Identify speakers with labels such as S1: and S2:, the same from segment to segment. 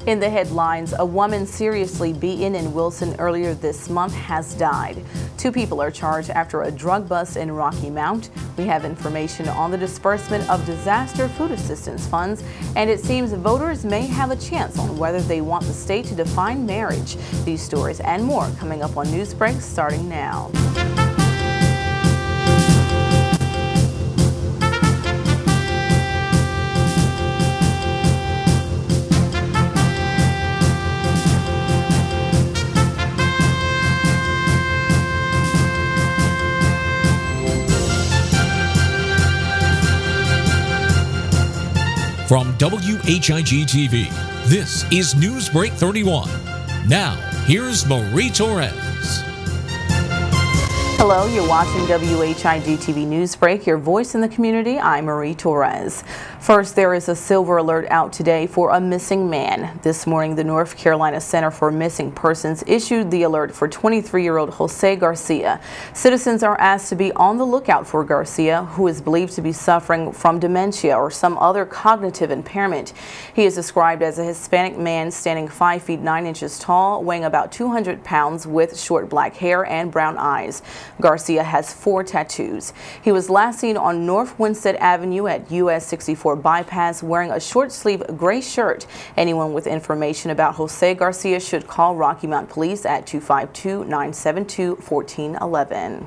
S1: In the headlines, a woman seriously beaten in Wilson earlier this month has died. 2 people are charged after a drug bust in Rocky Mount. We have information on the disbursement of disaster food assistance funds, and it seems voters may have a chance on whether they want the state to define marriage. These stories and more coming up on NewsBreak starting now.
S2: From WHIG-TV, this is NewsBreak 31. Now, here's Marie Torres.
S1: Hello, you're watching WHIG-TV NewsBreak, your voice in the community. I'm Marie Torres. First, there is a silver alert out today for a missing man. This morning, the North Carolina Center for Missing Persons issued the alert for 23-year-old Jose Garcia. Citizens are asked to be on the lookout for Garcia, who is believed to be suffering from dementia or some other cognitive impairment. He is described as a Hispanic man standing 5 feet 9 inches tall, weighing about 200 pounds with short black hair and brown eyes. Garcia has 4 tattoos. He was last seen on North Winstead Avenue at US 64 Bypass wearing a short-sleeve gray shirt. Anyone with information about Jose Garcia should call Rocky Mount Police at 252-972-1411.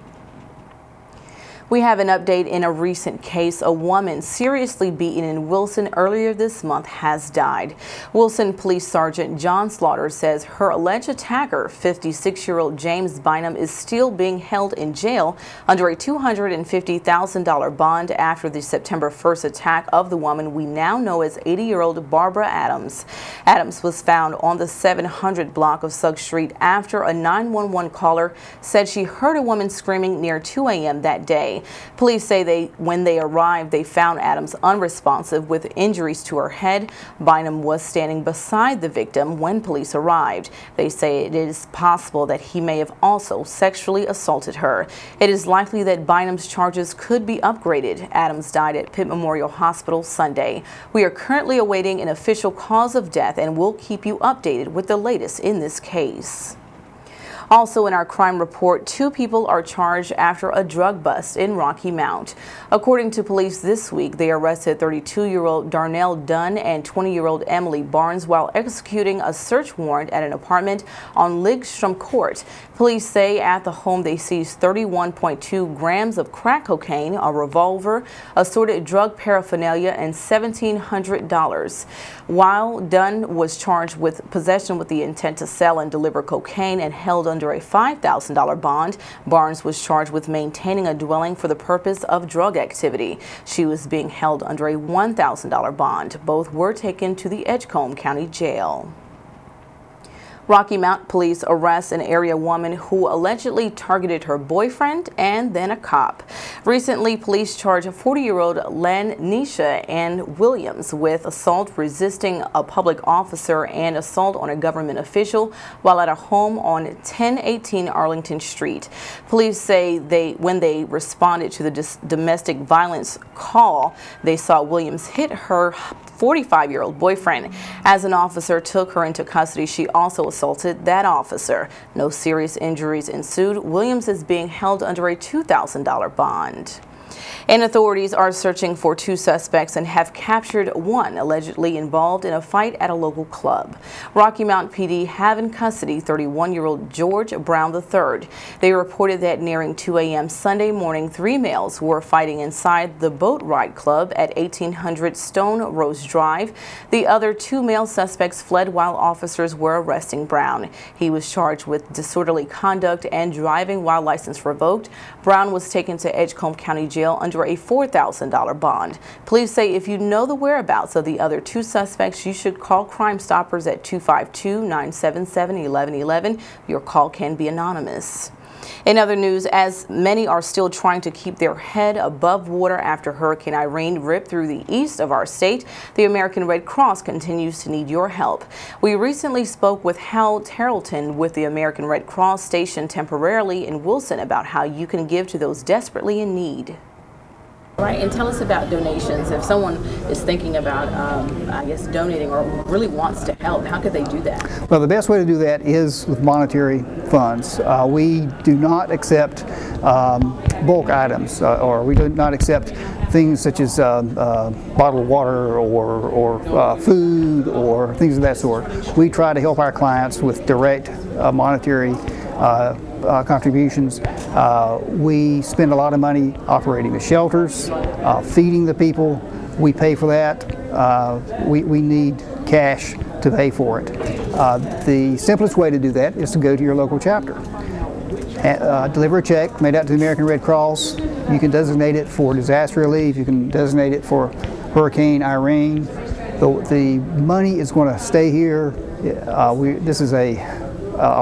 S1: We have an update in a recent case. A woman seriously beaten in Wilson earlier this month has died. Wilson Police Sergeant John Slaughter says her alleged attacker, 56-year-old James Bynum, is still being held in jail under a $250,000 bond after the September 1st attack of the woman we now know as 80-year-old Barbara Adams. Adams was found on the 700 block of Sugg Street after a 911 caller said she heard a woman screaming near 2 a.m. that day. Police say when they arrived, they found Adams unresponsive with injuries to her head. Bynum was standing beside the victim when police arrived. They say it is possible that he may have also sexually assaulted her. It is likely that Bynum's charges could be upgraded. Adams died at Pitt Memorial Hospital Sunday. We are currently awaiting an official cause of death and will keep you updated with the latest in this case. Also in our crime report, 2 people are charged after a drug bust in Rocky Mount. According to police this week, they arrested 32-year-old Darnell Dunn and 20-year-old Emily Barnes while executing a search warrant at an apartment on Ligstrom Court. Police say at the home they seized 31.2 grams of crack cocaine, a revolver, assorted drug paraphernalia, and $1,700. While Dunn was charged with possession with the intent to sell and deliver cocaine and held under a $5,000 bond, Barnes was charged with maintaining a dwelling for the purpose of drug activity. She was being held under a $1,000 bond. Both were taken to the Edgecombe County Jail. Rocky Mount police arrest an area woman who allegedly targeted her boyfriend and then a cop. Recently, police charged 40-year-old Lanisha Ann Williams with assault resisting a public officer and assault on a government official while at a home on 1018 Arlington Street. Police say when they responded to the domestic violence call, they saw Williams hit her 45-year-old boyfriend. As an officer took her into custody, she also assaulted that officer. No serious injuries ensued. Williams is being held under a $2,000 bond. And authorities are searching for 2 suspects and have captured 1 allegedly involved in a fight at a local club. Rocky Mount PD have in custody 31-year-old George Brown III. They reported that nearing 2 a.m. Sunday morning, 3 males were fighting inside the Boat Ride Club at 1800 Stone Rose Drive. The other 2 male suspects fled while officers were arresting Brown. He was charged with disorderly conduct and driving while license revoked. Brown was taken to Edgecombe County Jail under a $4,000 bond. Police say if you know the whereabouts of the other 2 suspects, you should call Crime Stoppers at 252-977-1111. Your call can be anonymous. In other news, as many are still trying to keep their head above water after Hurricane Irene ripped through the east of our state, the American Red Cross continues to need your help. We recently spoke with Hal Tarleton with the American Red Cross stationed temporarily in Wilson about how you can give to those desperately in need. Right, and tell us about donations. If someone is thinking about, I guess, donating or really wants to help, how could they do that?
S3: Well, the best way to do that is with monetary funds. We do not accept bulk items, or we do not accept things such as bottled water or food or things of that sort. We try to help our clients with direct monetary contributions. We spend a lot of money operating the shelters, feeding the people. We pay for that. We need cash to pay for it. The simplest way to do that is to go to your local chapter. Deliver a check made out to the American Red Cross. You can designate it for disaster relief. You can designate it for Hurricane Irene. The money is going to stay here. This is a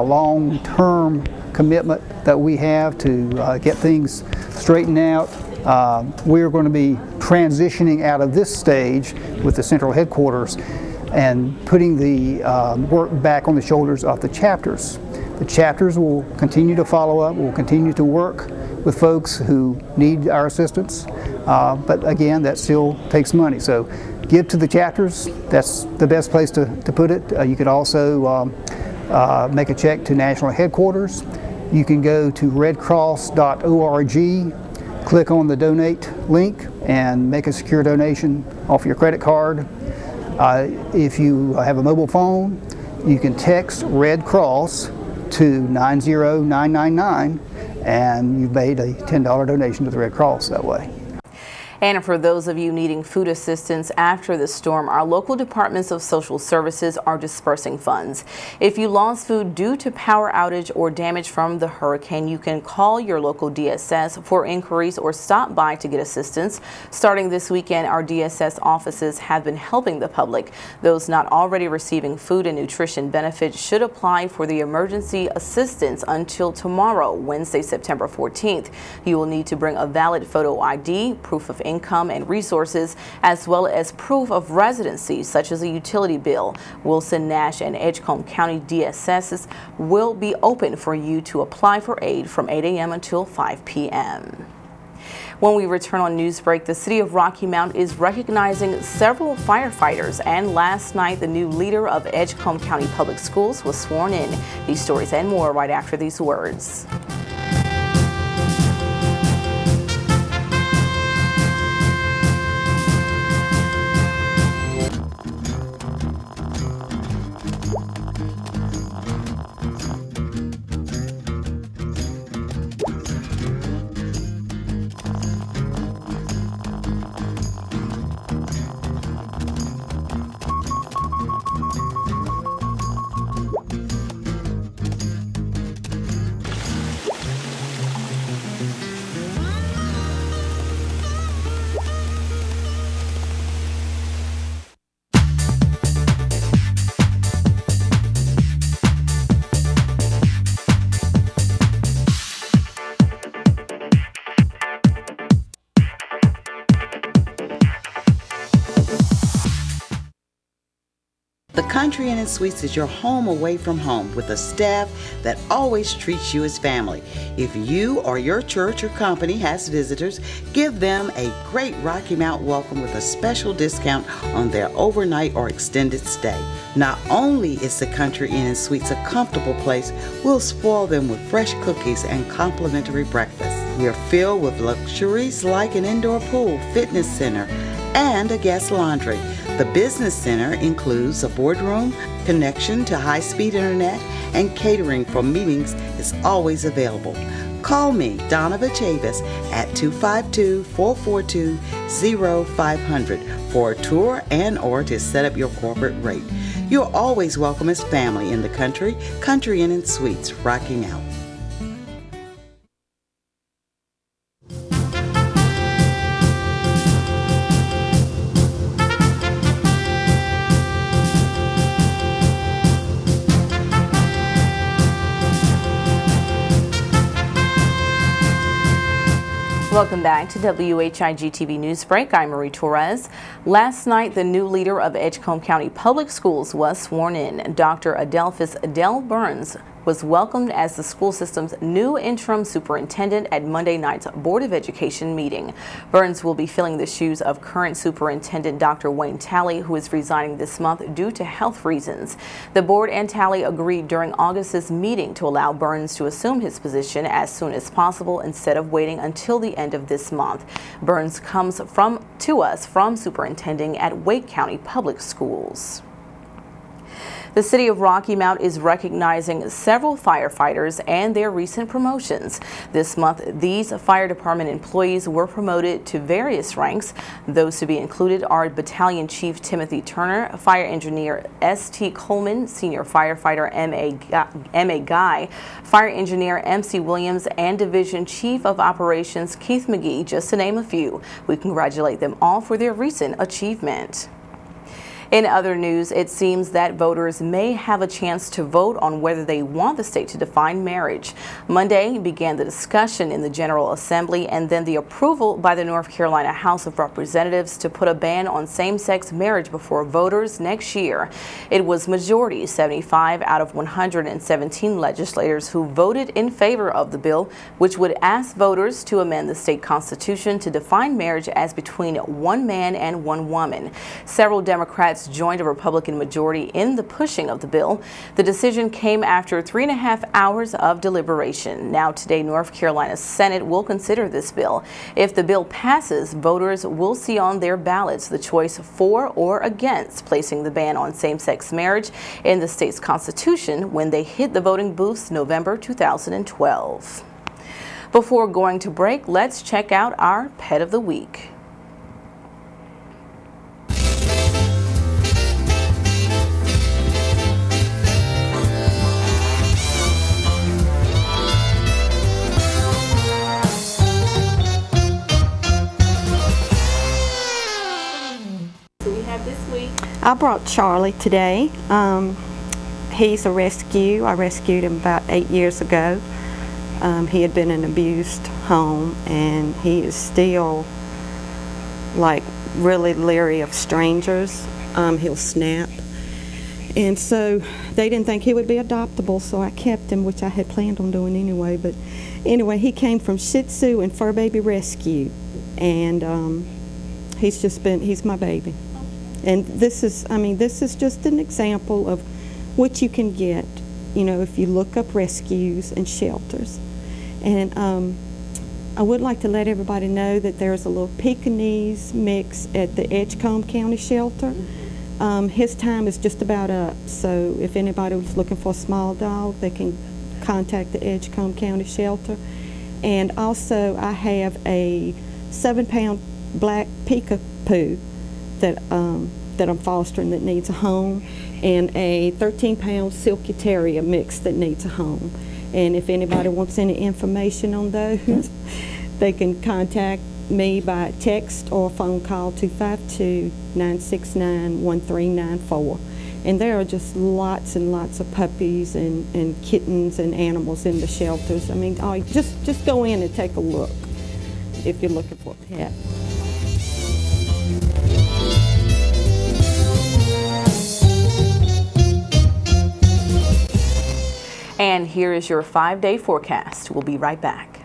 S3: long-term commitment that we have to get things straightened out. We're going to be transitioning out of this stage with the central headquarters and putting the work back on the shoulders of the chapters. The chapters will continue to follow up, will continue to work with folks who need our assistance, but again, that still takes money. So give to the chapters. That's the best place to put it. You could also make a check to national headquarters. You can go to redcross.org, click on the donate link, and make a secure donation off your credit card. If you have a mobile phone, you can text Red Cross to 90999, and you've made a $10 donation to the Red Cross that way.
S1: And for those of you needing food assistance after the storm, our local departments of social services are dispersing funds. If you lost food due to power outage or damage from the hurricane, you can call your local DSS for inquiries or stop by to get assistance. Starting this weekend, our DSS offices have been helping the public. Those not already receiving food and nutrition benefits should apply for the emergency assistance until tomorrow, Wednesday, September 14th. You will need to bring a valid photo ID, proof of income and resources, as well as proof of residency, such as a utility bill. Wilson, Nash, and Edgecombe County DSSs will be open for you to apply for aid from 8 a.m. until 5 p.m. When we return on Newsbreak, the city of Rocky Mount is recognizing several firefighters, and last night the new leader of Edgecombe County Public Schools was sworn in. These stories and more right after these words.
S4: The Country Inn & Suites is your home away from home with a staff that always treats you as family. If you or your church or company has visitors, give them a great Rocky Mount welcome with a special discount on their overnight or extended stay. Not only is the Country Inn & Suites a comfortable place, we'll spoil them with fresh cookies and complimentary breakfast. We are filled with luxuries like an indoor pool, fitness center, and a guest laundry. The business center includes a boardroom, connection to high-speed internet, and catering for meetings is always available. Call me, Donna Chavis, at 252-442-0500 for a tour and or to set up your corporate rate. You're always welcome as family in the Country Inn & Suites, Rocky Mount.
S1: Welcome back to WHIG-TV Newsbreak. I'm Marie Torres. Last night, the new leader of Edgecombe County Public Schools was sworn in. Dr. Adelphus Adele Burns was welcomed as the school system's new interim superintendent at Monday night's Board of Education meeting. Burns will be filling the shoes of current superintendent Dr. Wayne Talley, who is resigning this month due to health reasons. The board and Talley agreed during August's meeting to allow Burns to assume his position as soon as possible instead of waiting until the end of this month. Burns comes to us from superintending at Wake County Public Schools. The City of Rocky Mount is recognizing several firefighters and their recent promotions. This month, these fire department employees were promoted to various ranks. Those to be included are Battalion Chief Timothy Turner, Fire Engineer S.T. Coleman, Senior Firefighter M.A. Guy, Fire Engineer M.C. Williams, and Division Chief of Operations Keith McGee, just to name a few. We congratulate them all for their recent achievement. In other news, it seems that voters may have a chance to vote on whether they want the state to define marriage. Monday began the discussion in the General Assembly and then the approval by the North Carolina House of Representatives to put a ban on same-sex marriage before voters next year. It was majority 75 out of 117 legislators who voted in favor of the bill, which would ask voters to amend the state constitution to define marriage as between one man and one woman. Several Democrats joined a Republican majority in the pushing of the bill. The decision came after 3.5 hours of deliberation. Now today, North Carolina's Senate will consider this bill. If the bill passes, voters will see on their ballots the choice for or against placing the ban on same-sex marriage in the state's constitution when they hit the voting booths November 2012. Before going to break, let's check out our Pet of the Week.
S5: I brought Charlie today. He's a rescue. I rescued him about 8 years ago. He had been in an abused home, and he is still like really leery of strangers. He'll snap. And so they didn't think he would be adoptable, so I kept him, which I had planned on doing anyway. But anyway, he came from Shih Tzu and Fur Baby Rescue, and he's my baby. And this is just an example of what you can get, you know, if you look up rescues and shelters. And I would like to let everybody know that there's a little Pekingese mix at the Edgecombe County Shelter. His time is just about up, so if anybody was looking for a small dog, they can contact the Edgecombe County Shelter. And also, I have a 7-pound black peekapoo that I'm fostering that needs a home, and a 13-pound Silky Terrier mix that needs a home. And if anybody wants any information on those, they can contact me by text or phone call 252-969-1394. And there are just lots and lots of puppies and kittens and animals in the shelters. I mean, just go in and take a look if you're looking for a pet.
S1: And here is your 5-day forecast. We'll be right back.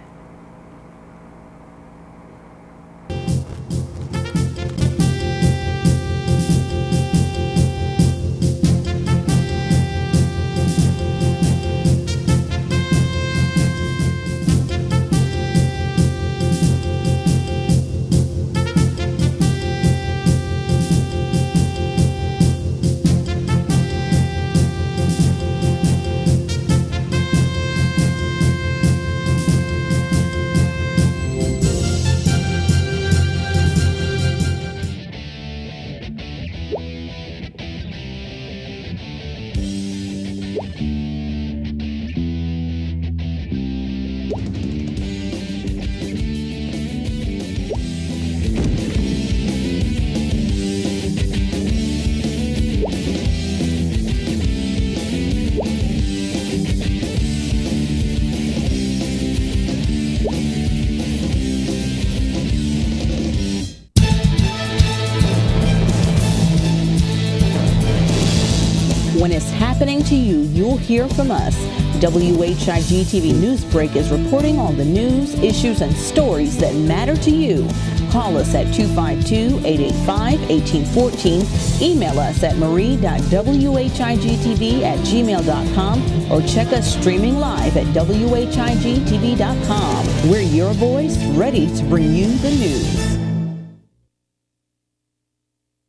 S1: happening to you, you'll hear from us. WHIG TV NewsBreak is reporting on the news, issues, and stories that matter to you. Call us at 252-885-1814. Email us at marie.whigtv@gmail.com or check us streaming live at whigtv.com. We're your voice, ready to bring you the news.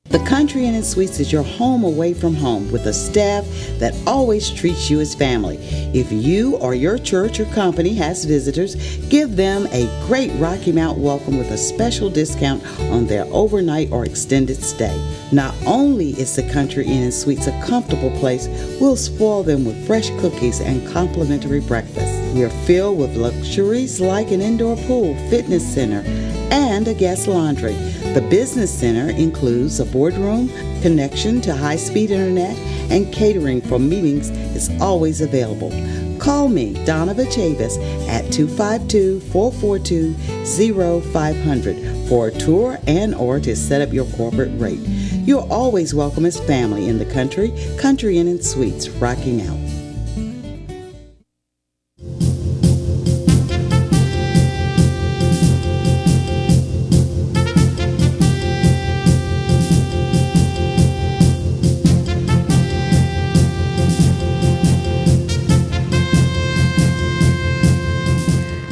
S4: The Country Inn & Suites is your home away from home with a staff that always treats you as family. If you or your church or company has visitors, give them a great Rocky Mount welcome with a special discount on their overnight or extended stay. Not only is the Country Inn & Suites a comfortable place, we'll spoil them with fresh cookies and complimentary breakfast. We are filled with luxuries like an indoor pool, fitness center, and a guest laundry. The business center includes a boardroom, connection to high-speed internet, and catering for meetings is always available. Call me, Donna Chavis, at 252-442-0500 for a tour and or to set up your corporate rate. You're always welcome as family in the Country Inn & Suites, Rocky Mount.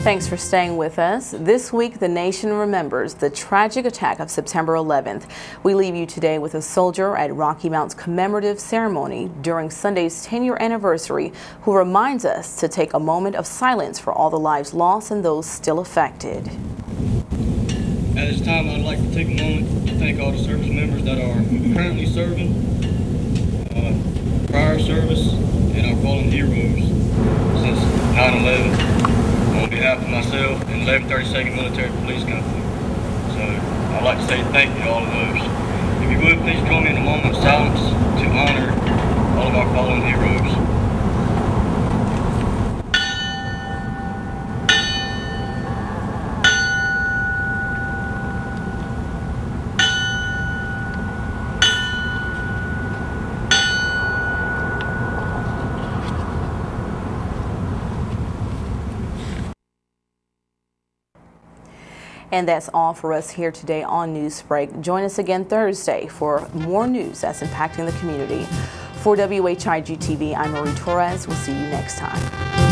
S1: Thanks for staying with us. This week, the nation remembers the tragic attack of September 11th. We leave you today with a soldier at Rocky Mount's commemorative ceremony during Sunday's 10-year anniversary who reminds us to take a moment of silence for all the lives lost and those still affected.
S6: At this time, I'd like to take a moment to thank all the service members that are currently serving, prior service, and our fallen heroes since 9/11. On behalf of myself and 1132nd Military Police Company. So I'd like to say thank you to all of those. If you would, please join me in a moment of silence to honor all of our fallen heroes.
S1: And that's all for us here today on NewsBreak. Join us again Thursday for more news that's impacting the community. For WHIG TV, I'm Marie Torres. We'll see you next time.